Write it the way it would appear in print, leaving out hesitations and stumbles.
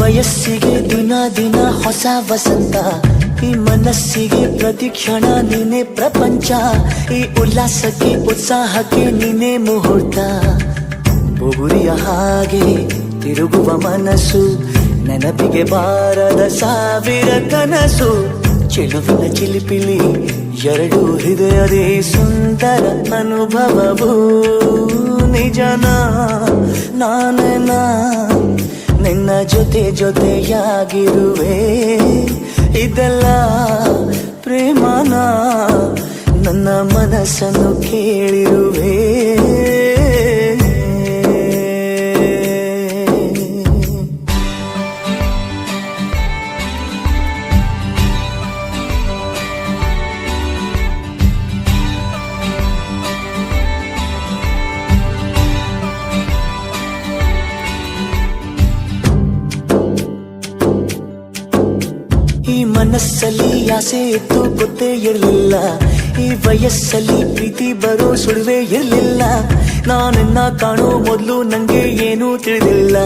ವಯಸ್ಸಿಗೆ ದಿನ ದಿನ ಹೊಸ ವಸಂತ, ಈ ಮನಸ್ಸಿಗೆ ಪ್ರತಿಕ್ಷಣ ನೀನೆ ಪ್ರಪಂಚ, ಈ ಉಲ್ಲಾಸಕ್ಕೆ ಉತ್ಸಾಹಕ್ಕೆ ನೀನೆ ಮುಹೂರ್ತ. ಬುಗುರಿಯ ಹಾಗೆ ತಿರುಗುವ ಮನಸ್ಸು, ನೆನಪಿಗೆ ಬಾರದ ಸಾವಿರ ಕನಸು. ಚೆಲುವಿನ ಚಿಲಿಪಿಲಿ ಎರಡು ಹೃದಯದೇ ಸುಂದರ ಅನುಭವವು. ನಿಜನ ನಾನೇನ ನಿನ್ನ ಜೊತೆ ಜೊತೆಯಾಗಿರುವೆ. ಇದೆಲ್ಲ ಪ್ರೇಮನ ನನ್ನ ಮನಸ್ಸನ್ನು ಕೇಳಿರುವೆ. ಈ ಮನಸ್ಸಲ್ಲಿ ಆಸೆ ಇತ್ತು ಗೊತ್ತೇ ಇರಲಿಲ್ಲ, ಈ ವಯಸ್ಸಲ್ಲಿ ಪ್ರೀತಿ ಬರೋ ಸುಳಿವೇ ಇರಲಿಲ್ಲ. ನಾನನ್ನ ಕಾಣೋ ಮೊದಲು ನಂಗೆ ಏನೂ ತಿಳಿದಿಲ್ಲ.